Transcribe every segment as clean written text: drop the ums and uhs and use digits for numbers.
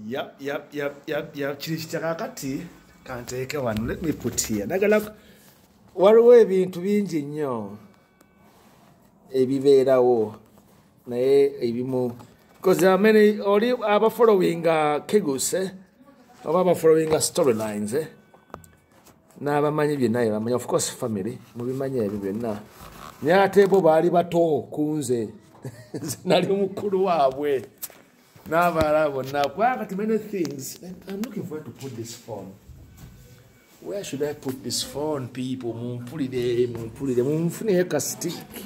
Yep. Chirichakakati can't take one. Let me put here. Nagalak waliwo ebintu bingi nnyo ebibeerawo naye ebimu because there are many oli aba following Kegus oba following storylines n'abamanyi byonna bamanyi of course family mubimanyi ebyo byonna naye ate bo baali bato kunze nali mukulu waabwe n'abalala bonna kwakati many things. I'm looking forward to put this phone. Where should I put this phone, people? Mumpulire mumfunire ka stick.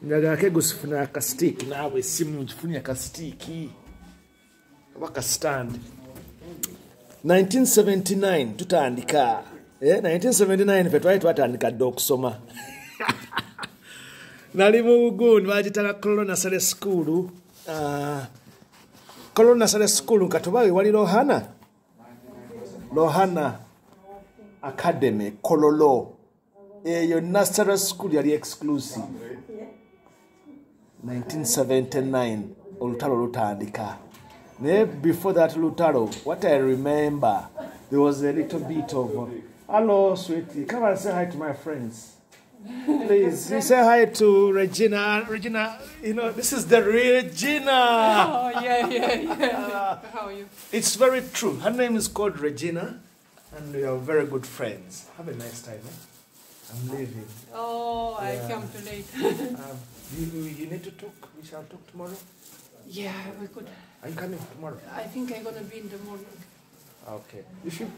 Ndaga Kegus funa ka stick nawe simu mfunire ka stick. Waka stand. 1979 tutandika. 1979 fetwa twatandika dokusoma. Nali mu Bugundu bagitala Colonel Sale School. Colonel Sale School katubawe wali Lohana Academy, Kololo. Your nursery school yali exclusive. 1979, Lutaro Lutandika. Before that Lutaro, what I remember, there was a little bit of, hello, sweetie, come and say hi to my friends. Please, you say hi to Regina. Regina, you know, this is the Regina. Oh, yeah. How are you? It's very true. Her name is called Regina. And we are very good friends. Have a nice time. I'm leaving. Oh, I come too late. You need to talk. We shall talk tomorrow. Yeah, we could. Are you coming tomorrow? I think I'm gonna be in the morning. Okay.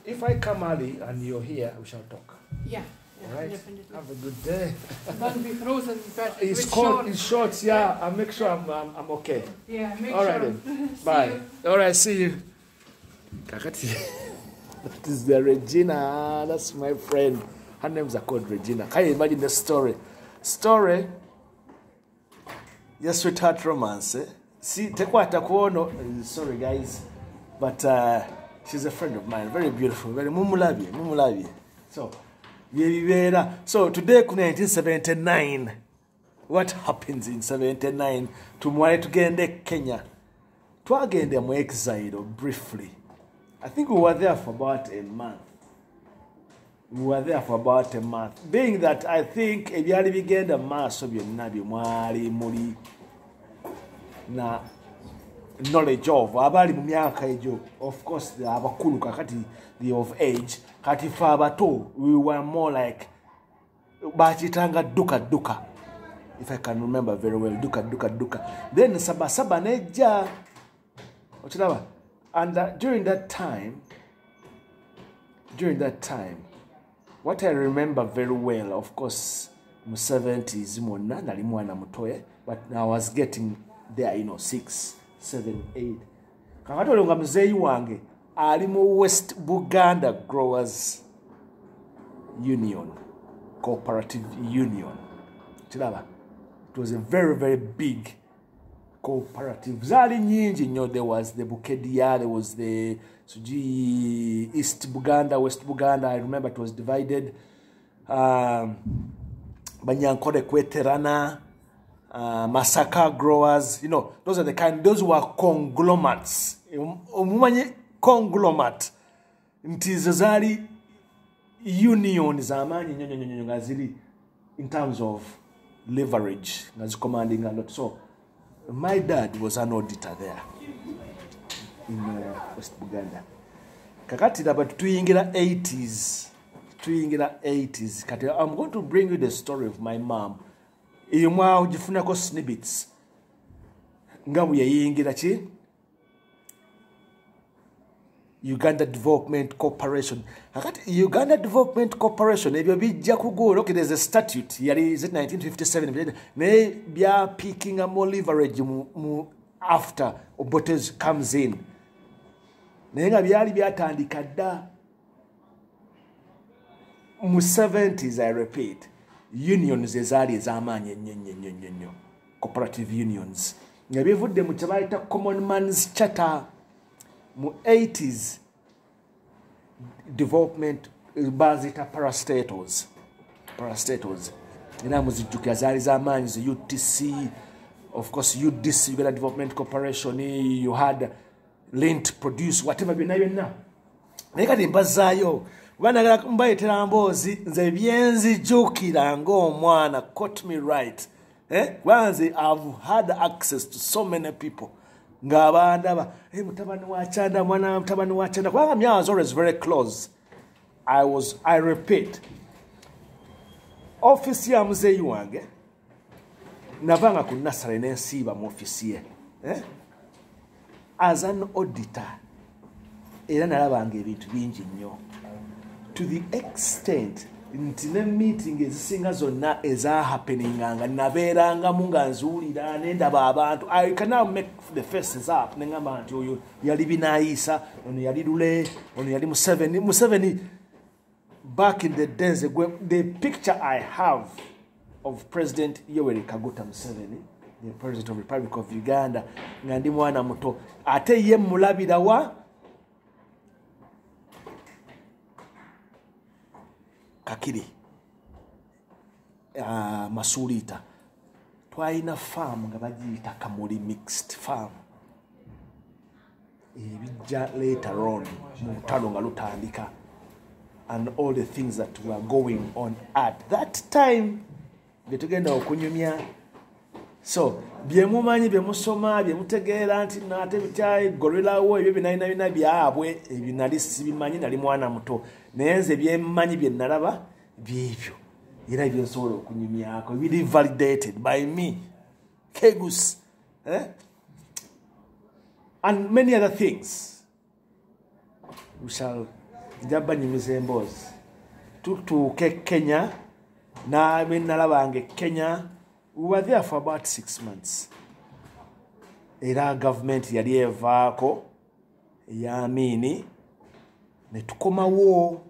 If I come early and you're here, we shall talk. Yeah. All right. Definitely. Have a good day. Don't be frozen, but It's with cold. shorts. It's shorts. Yeah. I'll make sure I'm okay. Yeah, make All sure. right then. Bye. All right. See you. Kakati. That is the Regina. That's my friend. Her names are called Regina. Can you imagine the story? Yes, sweetheart romance. See, Tekwata Kuono. Sorry, guys. But she's a friend of mine. Very beautiful. Very mumulabi. So, today, 1979. What happens in 79? Tumwale tugende Kenya. Twagende mu exile briefly. I think we were there for about a month. Being that I think ebyali bigenda maaso byonna byomwali muli na knowledge of abali mu myaka egyo, of course abakulu kakati the of age kati fa abato we were more like bakitanga duka if I can remember very well duka then saba nejja okiraba. And during that time, what I remember very well, of course, in the 70s, nali mwana mutoye, but I was getting there, 6, 7, 8. Kakatole nga muzeyi wange ali mu West Buganda Growers Union, Cooperative Union. Chilaba. It was a very, very big cooperative. Zali nyingi nyo. There was the Bukedia, there was the East Buganda, West Buganda. I remember it was divided. Banyankore Kweterana, Masaka Growers. Those are the kind. Those were conglomerates. Conglomerate. Ntizo zali union zamani ngazili in terms of leverage. Ngazi commanding a lot. So my dad was an auditor there in West Buganda. Kakati about tuyingira 80s. Kati I'm going to bring you the story of my mom. Iyumwa ujifuna ko snippets. Ngamu yayingira chi Uganda Development Corporation. Kakati Uganda Development Corporation ebyo bijja kugula. Okay, there's a statute. Yali is it 1957. Ne bya picking a more leverage after Obotes comes in. Nenga byali byatandika dda mu 70s. I repeat, unions ezali ez'amaanyi ennyo. Cooperative unions. Nga bivudde mu kyebayita Common Man's Charter. Mu 80s, development bazita parastatals. Ina muzijjukira zaali z'amaanyi zi UTC, of course UDC, Uganda Development Corporation. You had lint produce whatever byonna naye kati mbazaayo banagala mbayitira mboozi nze byenzijukira ng'omwana caught me right kwanze I've had access to so many people ng'abandaba mutabani wa Chanda mwana mutabani wa Chanda kubanga me I was always very close. I repeat, office ya muzeeyi wange navanga ku nasale n'ensiiba mu office ye as an auditor era nalabanga ebintu bingi nnyo to the extent nti ne meeting ezisinga zonna ezahappeninganga nabeerangamu nga nzuulira nendaba abantu. I can now make the faces up nengamba nti oyo yali Binaisa, ono yali Lule, ono yali Museveni. Back in the days, the picture I have of President Yoweri Kaguta Museveni, the President of the Republic of Uganda, nga ndi mwana muto ate ye mulabira wa Kakiri Masulita twalina farm nga bagiyita Kamuli mixed farm ebijja later on mu lutalo nga lutandika and all the things that were going on at that time betugenda okunyumya. So byemumanyi byemusoma byemutegeera nti nate bityayi gorilla wo ebyo binalina byabwe ebinali sibimanyi nali mwana muto naye nze byemmanyi bye nalaba byebyo era byensobola okunyumyako biri validated by me Kegus and many other things. We shall njaba nyumiza emboozi tutuuke Kenya na nalabange Kenya. We were there for about 6 months. Era government yali evaako eyamini ne tukomawo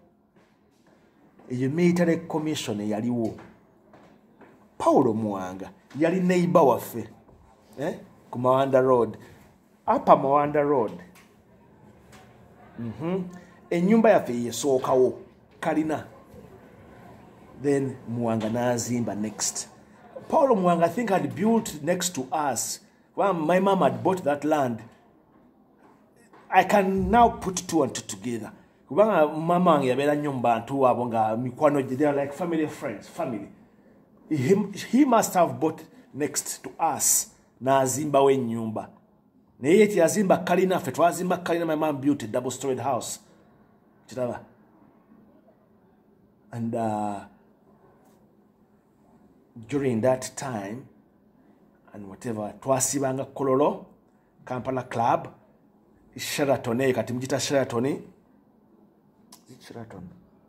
eyo military commission yaliwo. Paulo Muwanga yali neighbor waffe ku Mawanda Road, Upper Mawanda Road. Enyumba yaffe yesookawo kalina, then Muwanga n'azimba next. Paulo Muwanga, I think, had built next to us. Well, my mom had bought that land. I can now put two and two together. Mama yabera nyumba ntu abo nga mikwano, they are like family friends, family. He must have bought next to us na azimba we nyumba. Naye yeti azimba kalina, fe twazimba kalina. My mom built a double-storied house. Chitaba. And during that time and whatever twasibanga Kololo, Kampala Club, Sheraton, kati mjita Sheraton,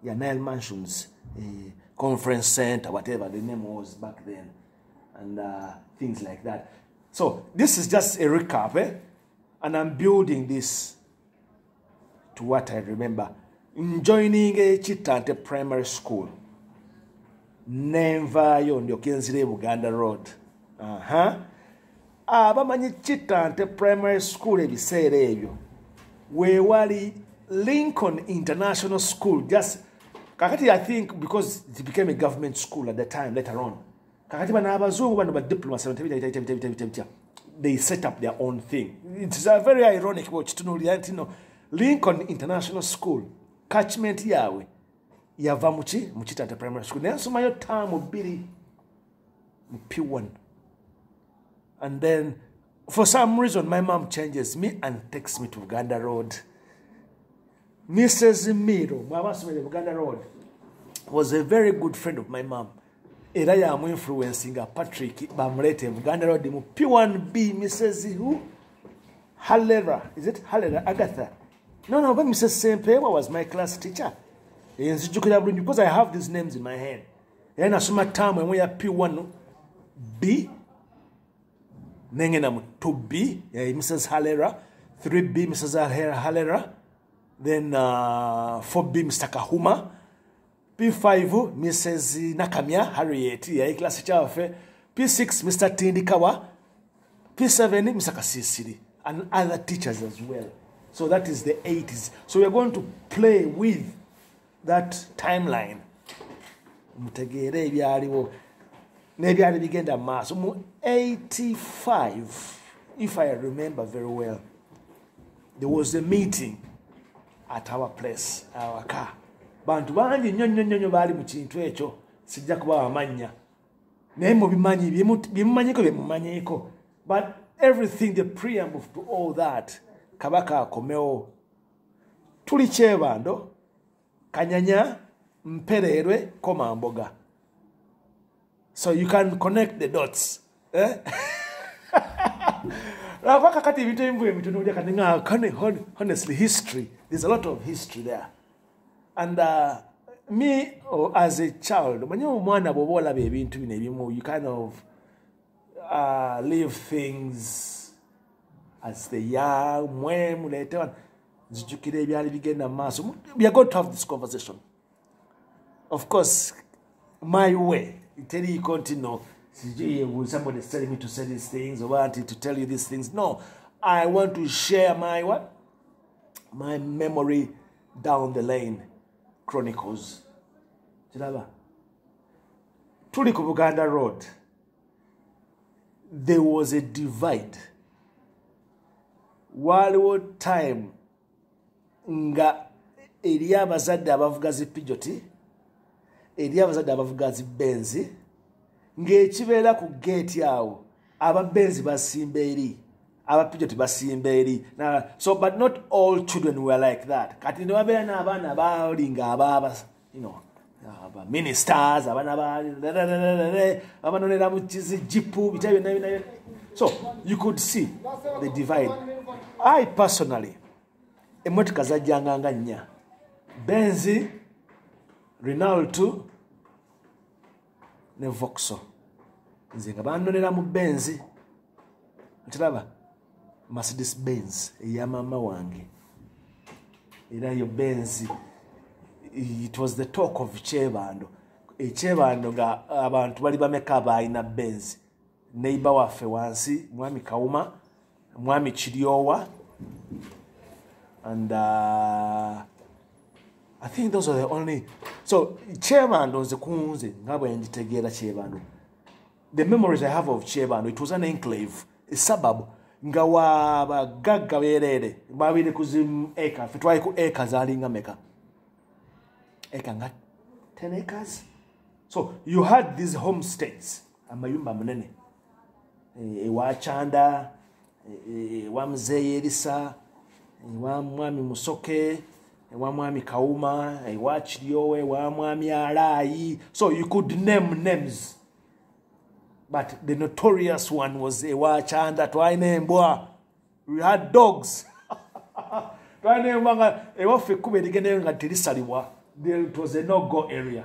yeah, Nile Mansions, conference center, whatever the name was back then, and things like that. So this is just a recap, and I'm building this to what I remember. Joining a Chitante Primary School. Nenvayo ndio kenzire Buganda Road. Abamanyi Chitante Primary School ebiseera ebyo wewali Lincoln International School. Just kakati, I think because it became a government school at the time later on. Kakati bana abazungu bano ba diplomats they set up their own thing. It's a very ironic watch to know Lincoln International School catchment yawe yava Muchitante Primary School. Naye nsomayo term bbiri mu P1. And then for some reason my mom changes me and takes me to Uganda Road. Mrs. Miro, Uganda Road, was a very good friend of my mom. Era yamu influencing Patrick bamulete Uganda Road mu P1B. Mrs. who? Halera. Is it Halera? Agatha? No, but Mrs. Sempewa was my class teacher. Because I have these names in my head. And asuma time when we are P1B, Nengenam 2B, Mrs. Halera, 3B, Mrs. Halera, then 4B, Mr. Kahuma, P5, Mrs. Nakamia, Harriet, class teacher, P6, Mr. Tindikawa, P7, Mr. Kasisiri, and other teachers as well. So that is the 80s. So we are going to play with that timeline. Mutegere ebyaliwo n'ebyali bigenda maaso mu 85, if I remember very well. there was a meeting at our place, our car. Bantu bangi nnyo baali mu kintu ekyo sijja kubawa amannya. Naye mubimanyi bimumanyiko bimumanyiko. But everything, the preamble to all that, Kabaka akomewo. Tuli Kyebando, Kanyanya, Mpererwe, Komamboga. So you can connect the dots. Eh? Honestly, history. There's a lot of history there. And me, as a child, you kind of leave things as the young, later on. We are going to have this conversation. Of course, my way. Somebody is telling me to say these things, or wanting to tell you these things. No, I want to share my what? My memory down the lane. Chronicles. Tuli ku Buganda Road. There was a divide. Waliwo time nga eri abazadde abavuga zi Pijoti, eri abazadde abavuga zi Benzi, ng'ekibeera ku gate awo aba Benzi basimba eri, aba Pijoti basimba eri. So but not all children were like that. Kati ne wabeera n'abaana abalinga ababa, aba ministers, abanonera mu jipu bitayo na. So you could see the divide. I personally, emotoka zajjanga nga nnya. Benzi, Rinaldo, ne Voxo. Nze nga banonera mu Benzi. Ntiraba Mercedes Benz eya mama wange. Era yo Benzi, it was the talk of Kyebando. Kyebando nga abantu bali bameka abalina Benzi. Neighbor waffe wansi, Mwami Kauma, Mwami Chiriowa, and I think those are the only. So Kyebando nze kunze nga bwe njitegeera Kyebando. The memories I have of Kyebando, it was an enclave, a suburb. Nga wabagagga beerere babiri kuzimu eka, ffe twali ku eka zaalinga meka? Eka nga 10 acres. So you had these homesteads, amayumba manene. Ewa Chanda, ewa Mzee Elisa, ewa Mwami Musoke, ewa Mwami Kauma, ewa Chiriowe, ewa Mwami Alayi. So you could name names. But the notorious one was ewa Chanda, twaine mbwa. We had dogs. Twaine mbwa nga ewa ffe kube ligende nga terisalibwa. It was a no-go area.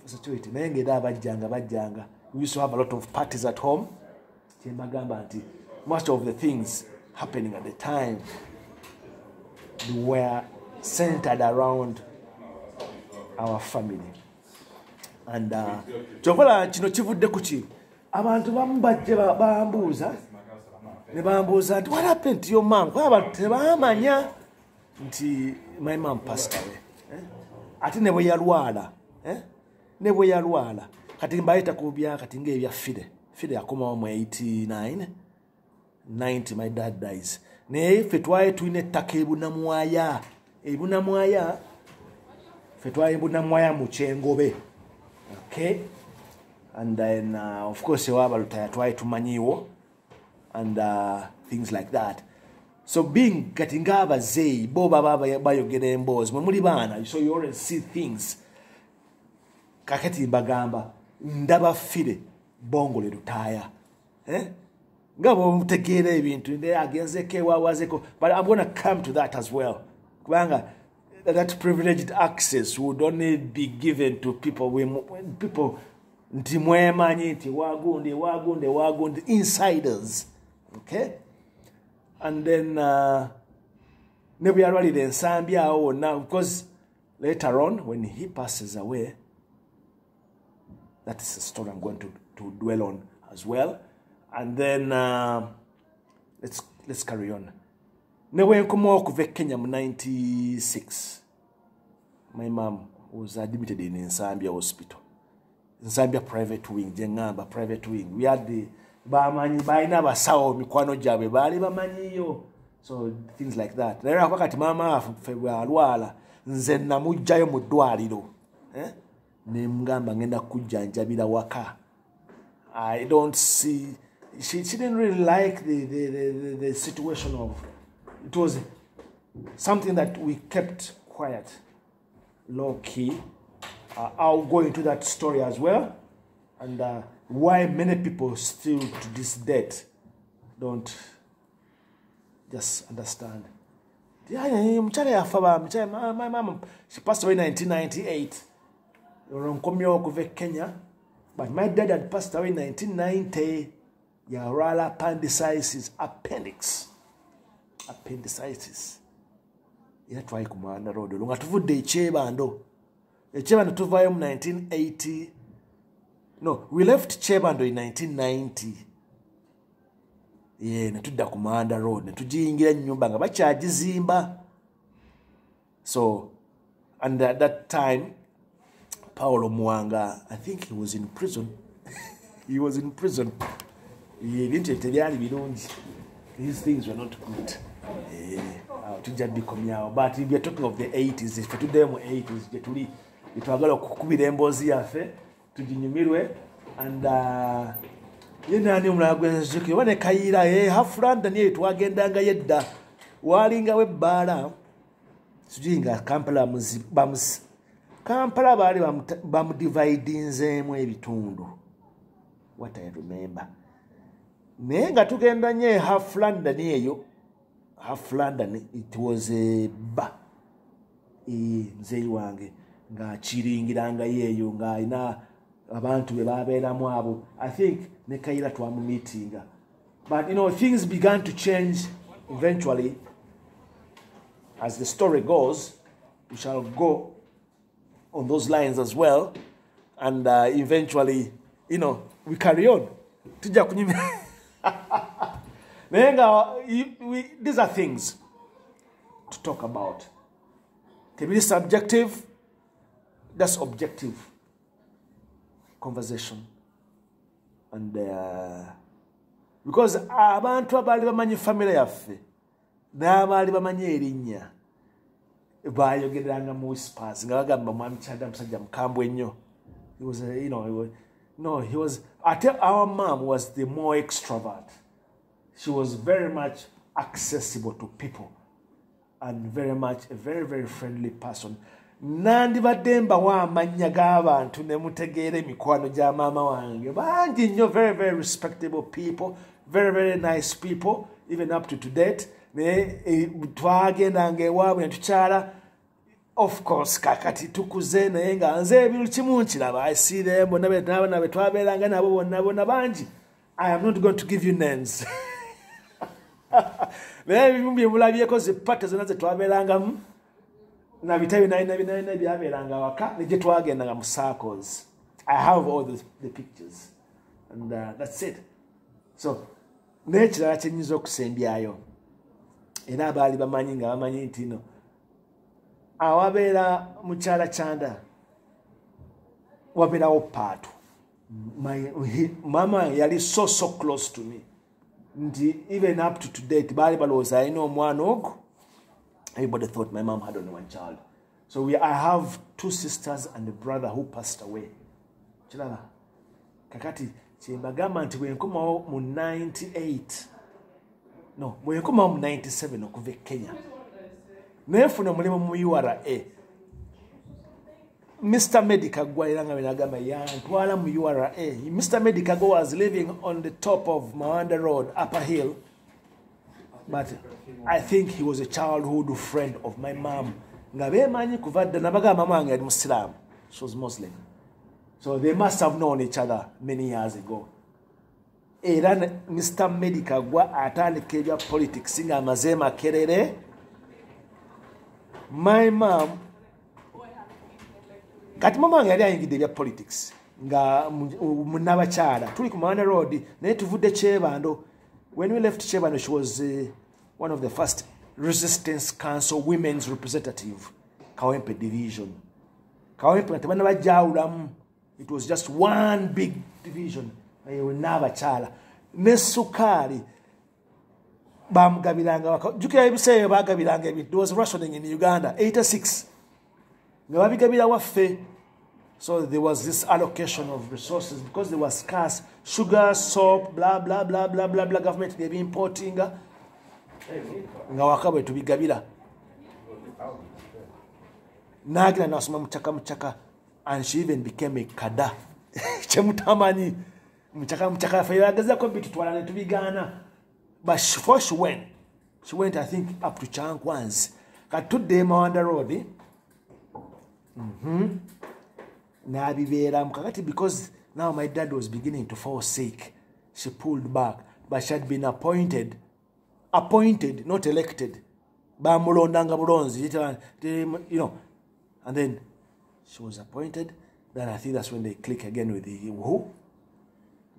So bajjanga. We used to have a lot of parties at home. Most of the things happening at the time were centered around our family. And chokola kino kivudde kuki abantu bamu bajje bambuuza ne bambuuza nti what happened to your mom? Kwa abantu tebamanya nti my mom passed away. Ati ne bwe yalwala ne bwe yalwala kati mbayita ku bya kati ng'ebya Fide yakomawo mu 89 90 my dad dies. Naye ffe twali tulina ettaka ebunamwaya ffe twali ebunamwaya mu Kyengobe. Okay, and then of course ewabalutaya twali tumanyiwo and things like that. So being kati ng'abazeeyi bo baba bayogera emboozi mwe muli baana, so you already see things. Kakati mbagamba ndaba Fide bongole lutaaya ngabo mutegeera ebintu nde agenzeko ewawazeko, but I'm going to come to that as well. Kubanga that privileged access would only be given to people when people nti mwemanyi nti wagunde insiders. Okay, and then ne bwe yalwalira ensambi awo wonna, because later on when he passes away, that is a story I'm going to dwell on as well. And then let's carry on. Ne when nkomawo okuva Kenya mu 96, my mom was admitted in Nsambya hospital. Nsambya private wing, jengamba private wing. We had the bamanyi balina abasawo mikwano gyabwe baali bamanyiyo. So things like that. Naye wakati mama afe bwalwala nze namujjayo mu ddwaliro ne mugamba ngenda kujjanjabira waka. I don't see she didn't really like the situation of it was something that we kept quiet, low key. I'll go into that story as well, and why many people still to this date don't just understand. My mom, she passed away in 1998. Kenya, but my dad had passed away in 1990. Yarala appendicitis, appendicitis. Yatwaye ku Manda Road. Lunga tuvudde Chebando. Chebando tuvayo mu 1980. No, we left Chebando in 1990. Yeah, netudda ku Manda Road. Netujingira nyumba nga bakyagizimba. So, and at that time, Paulo Mwanga, I think he was in prison. He was in prison. These things were not good. But if we are talking of the 80s, if we are 80s, we twagala okukubira emboozi yaffe tuginyumirwe, and yenani omulala gwenzukire wane kayira hafulanda niye twagendanga yedda walingawo ebbaala sijinga Kampala baali bamudividinzeemu ebitundu, what I remember. Naye nga tugenda nnyo half London eyo, half London, it was a ba nzeyi wange nga kiringiranga yeeyo nga alina abantu be babeeramu abo. I think ne Kayira twamumeetinga, but things began to change eventually. As the story goes, we shall go on those lines as well, and eventually we carry on. Tujja kunyumya. These are things to talk about. Can be subjective, that's objective conversation. And because abantu abali bamanyi family yaffe n'abali bamanyi erinnya bayogeranga mu whispers nga bagamba mwami Kyanda musajja mukambwe nnyo. He was he was, our mom was the more extrovert. She was very much accessible to people and very much a very, very friendly person. Nandibadde mbawa amannya g'abantu ne mutegeera emikwano gya maama wange bangi nnyo, very, very respectable people, very, very nice people, even up to date. Twagendanga ewaabwe ne tukyala. Of course, kakati tukuze naye nga nze ebiru kimu nkiraba. I see them n'abaana be twabeeranga nabo bonna bangi. I am not going to give you names. Naye ebimu bye mulabyeko zipata zonna ze twabeerangamu na bitabi naina byabeeranga waka ne gye twagendanga mu circles. I have all the pictures, and that's it. So n'ekirala kye nnyinza okusembyayo era abaali bamanyi nga bamanyi nti awabeera mukyala Kyanda wabeerawo paatu. Mama yali so close to me nti even up to date baali balowooza alina omwana ogwo. Everybody thought my mom had only one child. So I have two sisters and a brother who passed away. Kiraba kakati kyembagamba nti bwenkomawo mu 98 no bwenkomawo mu 97 okuva e Kenya nefuna omulimu mu URA. Mr. Medikagwa era nga benagamba yantwala mu URA. Mr. Medikagwa was living on the top of Mawanda Road, Upper Hill, but I think he was a childhood friend of my mom. Nga bemanyi kuva dda nabaga mama wange yali Muslim. She was Muslim. So they must have known each other many years ago. Era Mr. Medikagwa atandika ebya politics nga amaze makerere. My mom, kati mama wange yali ayingidde ebya politics nga munnabakyala tuli ku Mawanda Road naye tuvudde Chebando. When we left Chebando, she was one of the first Resistance Council women's representative, Kawempe division. Kawempe tebana bajawulamu. It was just one big division. N'abakyala ne Sukali bamugabiranga jukira ebiseera bagabiranga ebintu. There was rationing in Uganda 86 nga babigabira waffe. So there was this allocation of resources because there was scarce sugar, soap, blah blah blah blah blah blah. Government they be importing nga wakabwe tubigabira. Nagira nasoma muchaka and she even became a kada. Chemutamanyi muchaka fayagaza ko bitutwala tubigana. But before she went I think up to Chankwanzi. Katudde Mawanda Road. Because now my dad was beginning to fall sick, she pulled back. But she had been appointed, not elected. You know, and then she was appointed. Then I think that's when they click again with the who?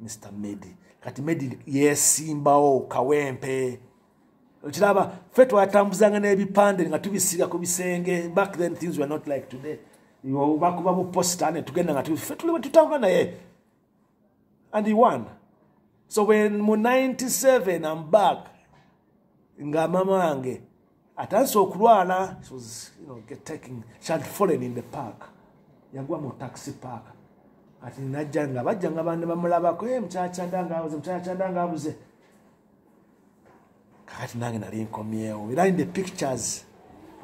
Mr. Medi. Kati Medi yesimbawo kawempe. Ochiraba fetu atambuzanga n'ebipande nga tubisiga ku bisenge. Back then things were not like today. You bakuba mu poster ne tugenda nga fetu tutambula naye. And he won. So when mu 97 I'm back nga mama wange atanso okulwala, she was, you know, she had fallen in the park. Yagwa mu taxi park. Ati najjanga bajjanga bande bamulabako mchachandanga abuze. Kakati nange nali nkomyewo. Era in the pictures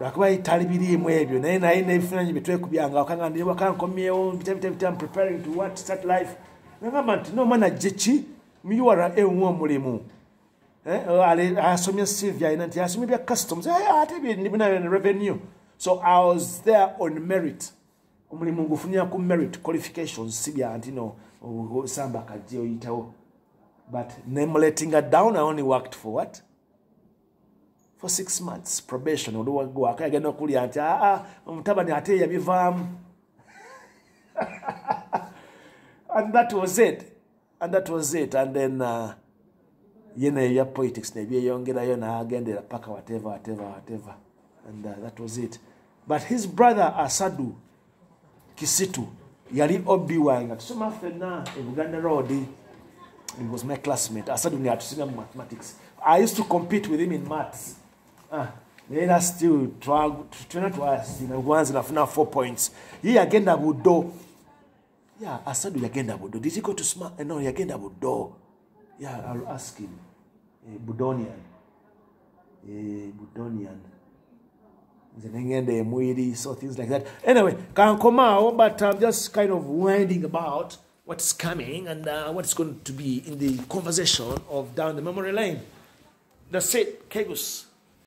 lwakuba itali birimu ebyo naye nebifaananyi byetwekubyanga okanga ndi wakankomyewo I'm preparing to what start life. Nagamba nti no mwana jechi miyuwara ewu omulimu. Asomye Sylvia ina nti asomye bya customs. Ate bina revenue. So I was there on merit. Omulimu ngufunya ku merit qualifications sibya anti no samba kaje oyitawo. But name letting her down, I only worked for what? For 6 months probation. Odo go akagenda okuli anti omutabani ate yabivamu. And that was it. And then yene ya politics ne byeyongerayo nagendera paka whatever. And that was it. But his brother Asadu Kisitu yali obi wanga tusoma fena e Buganda Road. He was my classmate. Asadu ni atusinga mathematics. I used to compete with him in maths. Then I still try to ask, you know, once nafuna 4 points. He agenda budo. Yeah, Asadu yagenda budo. Did he go to smart? No, yagenda budo. Yeah, I'll ask him. Budonian. So things like that. Anyway, can't come out, but I'm just kind of winding about what's coming and what's going to be in the conversation of Down the Memory Lane. That's it, Kegus.